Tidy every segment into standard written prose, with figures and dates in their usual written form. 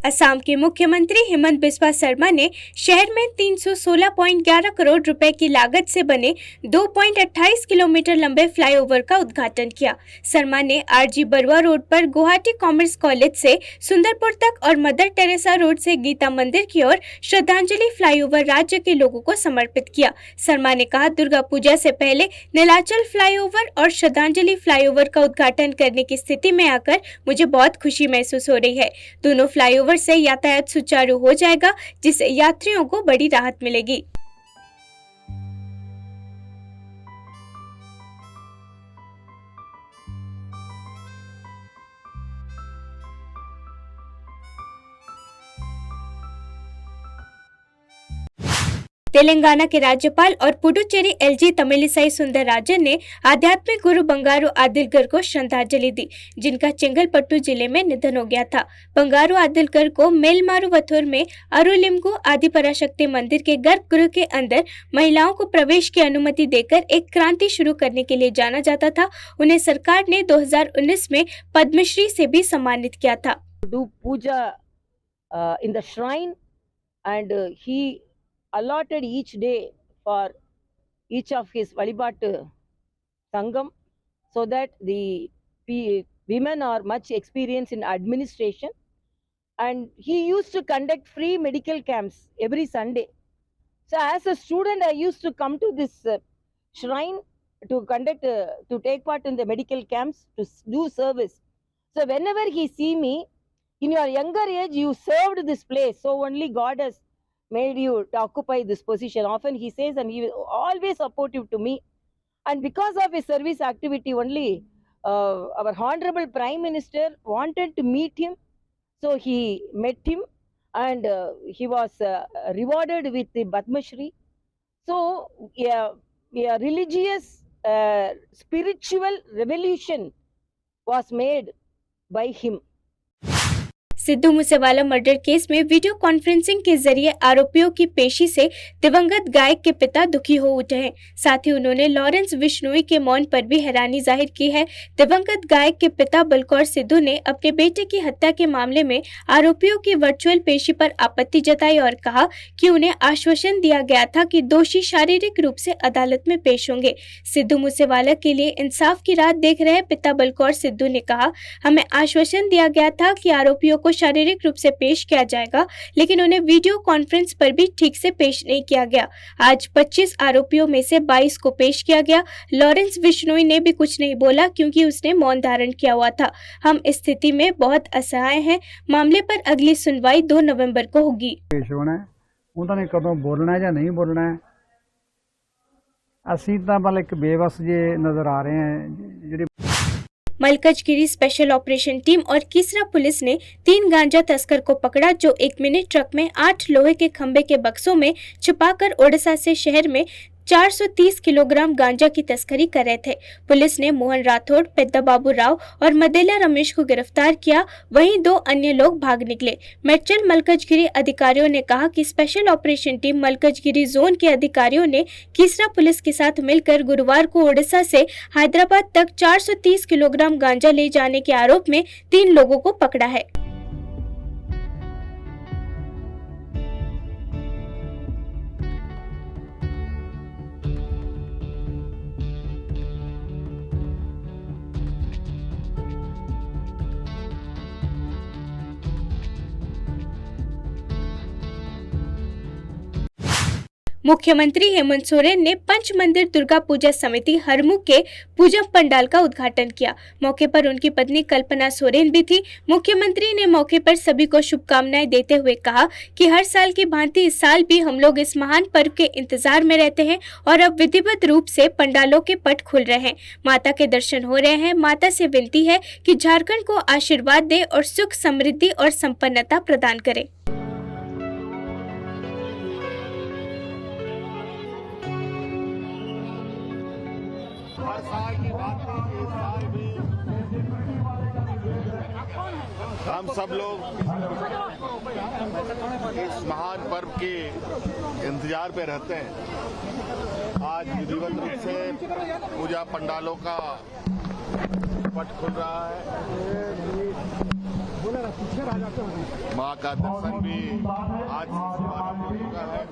असम के मुख्यमंत्री हेमंत बिस्वा शर्मा ने शहर में 316.11 करोड़ रुपए की लागत से बने 2.28 किलोमीटर लंबे फ्लाईओवर का उद्घाटन किया। शर्मा ने आरजी बरुआ रोड पर गुवाहाटी कॉमर्स कॉलेज से सुंदरपुर तक और मदर टेरेसा रोड से गीता मंदिर की ओर श्रद्धांजलि फ्लाईओवर राज्य के लोगों को समर्पित किया। शर्मा ने कहा, दुर्गा पूजा से पहले नीलाचल फ्लाईओवर और श्रद्धांजलि फ्लाईओवर का उद्घाटन करने की स्थिति में आकर मुझे बहुत खुशी महसूस हो रही है। दोनों फ्लाईओवर से यातायात सुचारू हो जाएगा, जिससे यात्रियों को बड़ी राहत मिलेगी। तेलंगाना के राज्यपाल और पुडुचेरी एलजी तमिलिसाई सुंदरराजन ने आध्यात्मिक गुरु बंगारू आदिलकर को श्रद्धांजलि दी, जिनका चेंगलपट्टू जिले में निधन हो गया था। बंगारू आदिलकर को मेलमारुवथुर में अरुलिमगु आदिपराशक्ति मंदिर के गर्भगृह के अंदर महिलाओं को प्रवेश की अनुमति देकर एक क्रांति शुरू करने के लिए जाना जाता था। उन्हें सरकार ने 2019 में पद्मश्री से भी सम्मानित किया था। Do puja in the shrine, and he allotted each day for each of his Valibat Sangam, so that the women are much experienced in administration, and he used to conduct free medical camps every Sunday. So as a student, I used to come to this shrine to conduct to take part in the medical camps, to do service. So whenever he see me, in your younger age you served this place, so only God has made you to occupy this position. Often he says, and he was always supportive to me, and because of his service activity only, our honorable Prime Minister wanted to meet him, so he met him, and he was rewarded with the Padma Shri. So a religious spiritual revolution was made by him. Sidhu Moosewala murder case में video conferencing के जरिए आरोपियों की पेशी से दिवंगत गायक के पिता दुखी हो उठे हैं। साथ ही उन्होंने लॉरेंस बिश्नोई के मौन पर भी हैरानी जाहिर की है। दिवंगत गायक के पिता बलकौर सिद्धू ने अपने बेटे की हत्या के मामले में आरोपियों की वर्चुअल पेशी पर आपत्ति जताई और कहा कि उन्हें आश्वासन दिया गया था कि दोषी शारीरिक रूप से अदालत में पेश होंगे। सिद्धू मूसेवाला के लिए इंसाफ की राह देख रहे पिता बलकौर सिद्धू ने कहा, हमें आश्वासन दिया गया था कि आरोपियों को शारीरिक रूप से पेश किया जाएगा, लेकिन उन्हें वीडियो कॉन्फ्रेंस पर भी ठीक से पेश नहीं किया गया। आज 25 आरोपियों में से 22 को पेश किया गया। लॉरेंस बिश्नोई ने भी कुछ नहीं बोला क्योंकि उसने मौन धारण किया हुआ था। हम इस स्थिति में बहुत असहाय हैं। मामले पर अगली सुनवाई 2 नवंबर को होगी। पेश होना है, उन्होंने कदों बोलना है या नहीं बोलना है, ਅਸੀਂ ਤਾਂ मतलब एक बेबस जे नजर आ रहे हैं। ਜਿਹੜੇ मलकजगिरी स्पेशल ऑपरेशन टीम और कीसरा पुलिस ने 3 गांजा तस्कर को पकड़ा, जो एक मिनी ट्रक में 8 लोहे के खंभे के बक्सों में छुपाकर ओडिशा से शहर में 430 किलोग्राम गांजा की तस्करी कर रहे थे। पुलिस ने मोहन राठौड़, पेद्दा बाबू राव और मदेला रमेश को गिरफ्तार किया। वहीं 2 अन्य लोग भाग निकले। मेडचल मलकजगिरी अधिकारियों ने कहा कि special operation team Malkajgiri zone के अधिकारियों ने कीसरा पुलिस के साथ मिलकर गुरुवार को ओडिशा से हैदराबाद तक 430 किलोग्राम गांजा ले जाने के आरोप में 3 लोगों को पकड़ा है। मुख्यमंत्री हेमंत सोरेन ने पंच मंदिर दुर्गा पूजा समिति हरमू के पूजा पंडाल का उद्घाटन किया। मौके पर उनकी पत्नी कल्पना सोरेन भी थी। मुख्यमंत्री ने मौके पर सभी को शुभकामनाएं देते हुए कहा कि हर साल की भांति इस साल भी हम लोग इस महान पर्व के इंतजार में रहते हैं और अब विधिवत रूप से पंडालों के पट खुल रहे हैं, माता के दर्शन हो रहे हैं। माता से विनती है कि झारखंड को आशीर्वाद दे और सुख, समृद्धि और संपन्नता प्रदान करे। हर साल की बात है, इस साल भी हम सब लोग इस महान पर्व के इंतजार पे रहते हैं। आज विधिवत रूप से पूजा पंडालों का पट खुल रहा है। मां का दर्शन भी आज शुभारंभ हो चुका है।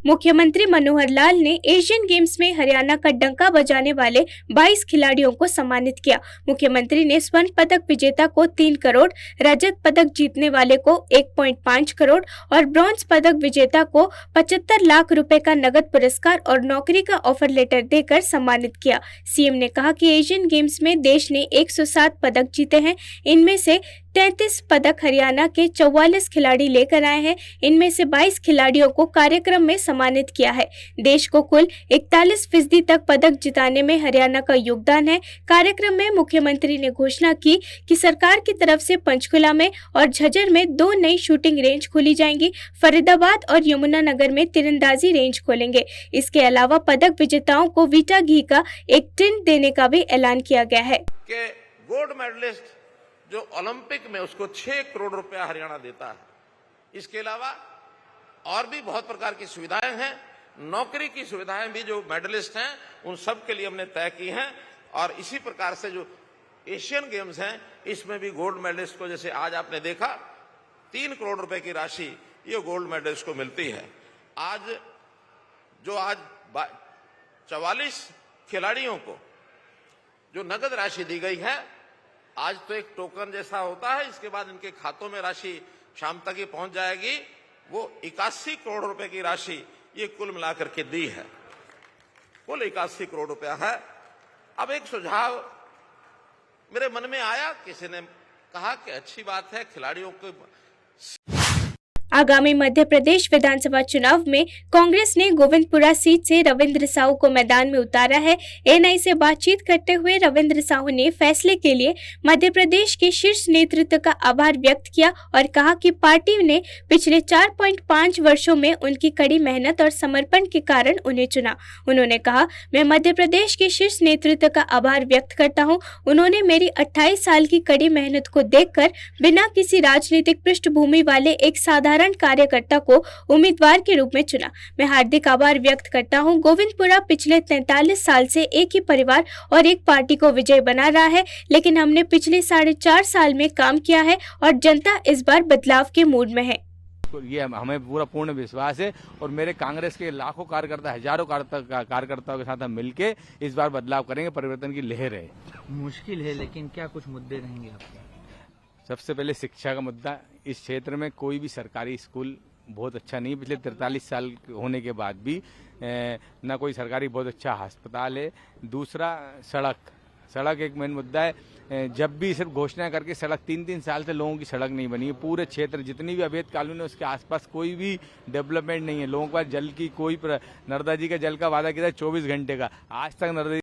मुख्यमंत्री मनोहर लाल ने एशियन गेम्स में हरियाणा का डंका बजाने वाले 22 खिलाड़ियों को सम्मानित किया। मुख्यमंत्री ने स्वर्ण पदक विजेता को 3 करोड़, रजत पदक जीतने वाले को 1.5 करोड़ और ब्रॉन्ज पदक विजेता को 75 लाख रुपए का नगद पुरस्कार और नौकरी का ऑफर लेटर देकर सम्मानित किया। सीएम ने कहा कि एशियन गेम्स में देश ने 107 पदक जीते हैं। इनमें से 33 पदक हरियाणा के 44 खिलाड़ी लेकर आए हैं। इनमें से 22 खिलाड़ियों को कार्यक्रम में सम्मानित किया है। देश को कुल 41% तक पदक जिताने में हरियाणा का योगदान है। कार्यक्रम में मुख्यमंत्री ने घोषणा की कि सरकार की तरफ से पंचकुला में और झज्जर में 2 नई शूटिंग रेंज खोली जाएंगी। फरीदाबाद और यमुनानगर में तीरंदाजी रेंज खोलेंगे। इसके अलावा पदक विजेताओं को वीटा घी का एक टिन देने का भी ऐलान किया गया है। गोल्ड मेडलिस्ट जो ओलंपिक में उसको 6 करोड़ रुपया हरियाणा देता है। इसके अलावा और भी बहुत प्रकार की सुविधाएं हैं। नौकरी की सुविधाएं भी जो मेडलिस्ट हैं उन सब के लिए हमने तय की हैं। और इसी प्रकार से जो एशियन गेम्स हैं इसमें भी गोल्ड मेडलिस्ट को, जैसे आज आपने देखा 3 करोड़ रुपए की राशि ये गोल्ड मेडलिस्ट को मिलती है। आज 44 खिलाड़ियों को जो नगद राशि दी गई है, आज तो एक टोकन जैसा होता है, इसके बाद इनके खातों में राशि शाम तक ही पहुंच जाएगी। वो 81 करोड़ रुपए की राशि ये कुल मिलाकर के दी है। कुल 81 करोड़ रुपया है। अब एक सुझाव मेरे मन में आया, किसी ने कहा कि अच्छी बात है खिलाड़ियों को। आगामी मध्य प्रदेश विधानसभा चुनाव में कांग्रेस ने गोविंदपुरा सीट से रविंद्र साहू को मैदान में उतारा है। एएनआई से बातचीत करते हुए रविंद्र साहू ने फैसले के लिए मध्य प्रदेश के शीर्ष नेतृत्व का आभार व्यक्त किया और कहा कि पार्टी ने पिछले 4.5 वर्षों में उनकी कड़ी मेहनत और समर्पण के कारण उन्हें चुना। उन्होंने कहा, मैं मध्य प्रदेश के शीर्ष नेतृत्व का आभार व्यक्त करता हूँ। उन्होंने मेरी 28 साल की कड़ी मेहनत को देखकर बिना किसी राजनीतिक पृष्ठभूमि वाले एक साधारण कार्यकर्ता को उम्मीदवार के रूप में चुना। मैं हार्दिक आभार व्यक्त करता हूं। गोविंदपुरा पिछले 43 साल से एक ही परिवार और एक पार्टी को विजय बना रहा है, लेकिन हमने पिछले 4.5 साल में काम किया है और जनता इस बार बदलाव के मूड में है। ये हमें पूरा पूर्ण विश्वास है और मेरे कांग्रेस के लाखों कार्यकर्ता, हजारों कार्यकर्ताओं के साथ हम मिलके इस बार बदलाव करेंगे। परिवर्तन की लहर है। मुश्किल है, लेकिन क्या कुछ मुद्दे रहेंगे आपके? सबसे पहले शिक्षा का मुद्दा। इस क्षेत्र में कोई भी सरकारी स्कूल बहुत अच्छा नहीं, पिछले 43 साल होने के बाद भी ना कोई सरकारी बहुत अच्छा अस्पताल है। दूसरा सड़क एक मेन मुद्दा है। जब भी सिर्फ घोषणा करके सड़क 3-3 साल से लोगों की सड़क नहीं बनी है। पूरे क्षेत्र जितनी भी अवैध कॉलोनी है उसके आसपास कोई भी डेवलपमेंट नहीं है। लोगों के पास जल की कोई, नर्मदा जी का जल का वादा किया 24 घंटे का, आज तक नर्मदा।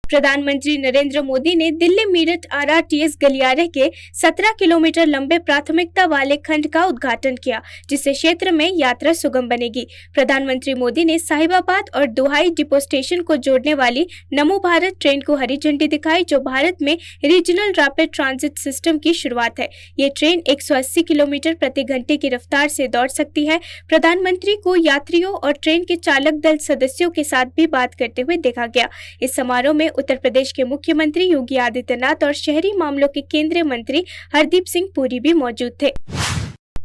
प्रधानमंत्री नरेंद्र मोदी ने दिल्ली मीरठ आरआरटीएस गलियारे के 17 किलोमीटर लंबे प्राथमिकता वाले खंड का उद्घाटन किया, जिससे क्षेत्र में यात्रा सुगम बनेगी। प्रधानमंत्री मोदी ने साहिबाबाद और दुहाई डिपो स्टेशन को जोड़ने वाली नमो भारत ट्रेन को हरी झंडी दिखाई, जो भारत में रीजनल रैपिड ट्रांजिट सिस्टम की शुरुआत है। ये ट्रेन 180 किलोमीटर प्रति घंटे की रफ्तार से दौड़ सकती है। प्रधानमंत्री को यात्रियों और ट्रेन के चालक दल सदस्यों के साथ भी बात करते हुए देखा गया। इस समारोह में उत्तर प्रदेश के मुख्यमंत्री योगी आदित्यनाथ और शहरी मामलों के केंद्रीय मंत्री हरदीप सिंह पुरी भी मौजूद थे।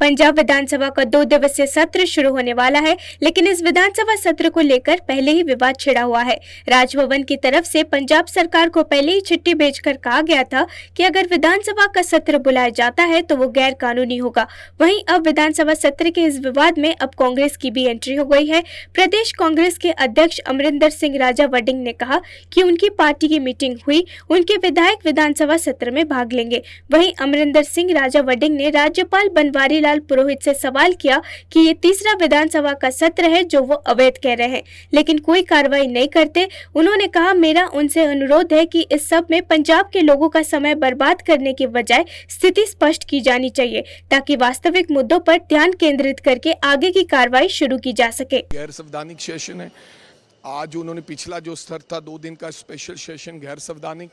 पंजाब विधानसभा का 2 दिवसीय सत्र शुरू होने वाला है, लेकिन इस विधानसभा सत्र को लेकर पहले ही विवाद छिड़ा हुआ है। राजभवन की तरफ से पंजाब सरकार को पहले ही चिट्ठी भेजकर कहा गया था कि अगर विधानसभा का सत्र बुलाया जाता है तो वो गैर कानूनी होगा। वहीं अब विधानसभा सत्र के इस विवाद में अब कांग्रेस की भी एंट्री हो गई है। प्रदेश कांग्रेस के अध्यक्ष अमरिंदर सिंह राजा वडिंग ने कहा कि उनकी पार्टी की मीटिंग हुई, उनके विधायक विधानसभा सत्र में भाग लेंगे। वहीं अमरिंदर सिंह राजा वडिंग ने राज्यपाल बनवारी पुरोहित से सवाल किया कि ये तीसरा विधानसभा का सत्र है जो वो अवैध कह रहे हैं, लेकिन कोई कार्रवाई नहीं करते। उन्होंने कहा, मेरा उनसे अनुरोध है कि इस सब में पंजाब के लोगों का समय बर्बाद करने के बजाय स्थिति स्पष्ट की जानी चाहिए, ताकि वास्तविक मुद्दों पर ध्यान केंद्रित करके आगे की कार्रवाई शुरू की जा सके। गैर संवैधानिक सेशन है। आज उन्होंने पिछला जो सत्र था 2 दिन का स्पेशल सेशन गैर संवैधानिक,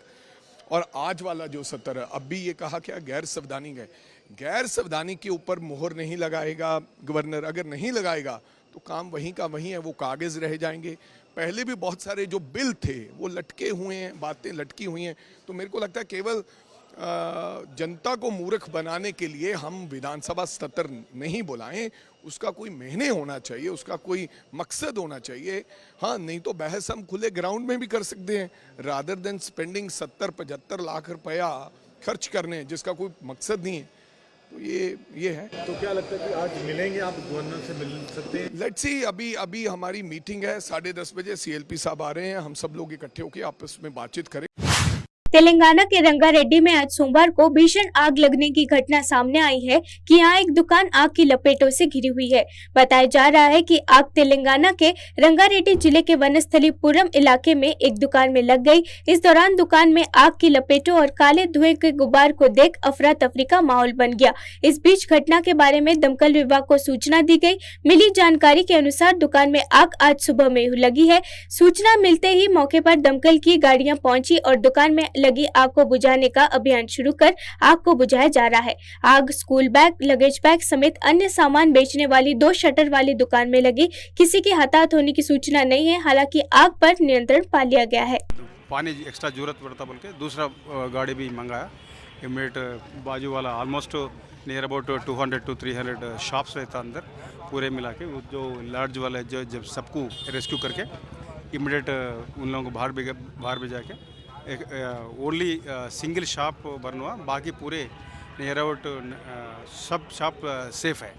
और आज वाला जो सत्र है अब भी ये कहा क्या गैर संवैधानिक है। गैर संवैधानिक के ऊपर मोहर नहीं लगाएगा गवर्नर, अगर नहीं लगाएगा तो काम वहीं का वहीं है, वो कागज रह जाएंगे। पहले भी बहुत सारे जो बिल थे वो लटके हुए हैं, बातें लटकी हुई हैं। तो मेरे को लगता है केवल जनता को मूर्ख बनाने के लिए हम विधानसभा सत्र नहीं बुलाएं, उसका कोई महीने होना चाहिए, उसका कोई मकसद होना चाहिए। हाँ, नहीं तो बहस हम खुले ग्राउंड में भी कर सकते हैं, रादर देन स्पेंडिंग 70-75 लाख रुपया खर्च करने जिसका कोई मकसद नहीं है। तो ये है। तो क्या लगता है कि आज मिलेंगे आप, गवर्नर से मिल सकते हैं? लेट्स सी, अभी हमारी मीटिंग है 10:30 बजे, CLP साहब आ रहे हैं, हम सब लोग इकट्ठे होकर आपस में बातचीत करें। तेलंगाना के रंगारेड्डी में आज सोमवार को भीषण आग लगने की घटना सामने आई है कि यहाँ एक दुकान आग की लपेटों से घिरी हुई है। बताया जा रहा है कि आग तेलंगाना के रंगारेड्डी जिले के वनस्थलीपुरम इलाके में एक दुकान में लग गई। इस दौरान दुकान में आग की लपेटों और काले धुएं के गुब्बार को देख अफरा तफरी का माहौल बन गया। इस बीच घटना के बारे में दमकल विभाग को सूचना दी गई। मिली जानकारी के अनुसार दुकान में आग आज सुबह में लगी है। सूचना मिलते ही मौके पर दमकल की गाड़ियां पहुंची और दुकान में लगी आग को बुझाने का अभियान शुरू कर आग को बुझाया जा रहा है। आग स्कूल बैग, लगेज बैग समेत अन्य सामान बेचने वाली 2 शटर वाली दुकान में लगी। किसी के हताहत होने की सूचना नहीं है। हालांकि आग पर नियंत्रण पा लिया गया है। पानी एक्स्ट्रा जरूरत पड़ता बोल के दूसरा गाड़ी भी मंगाया। इमीडिएट बाजू वाला almost near about 200 to 300 shops रहता अंदर, पूरे मिला के जो लार्ज वाला जो जब सबको रेस्क्यू करके इमीडिएट उन लोगों को बाहर भेजा के एक ओनली सिंगल शॉप बर्न हुआ, बाकी पूरे नियर अबाउट सब शॉप सेफ है।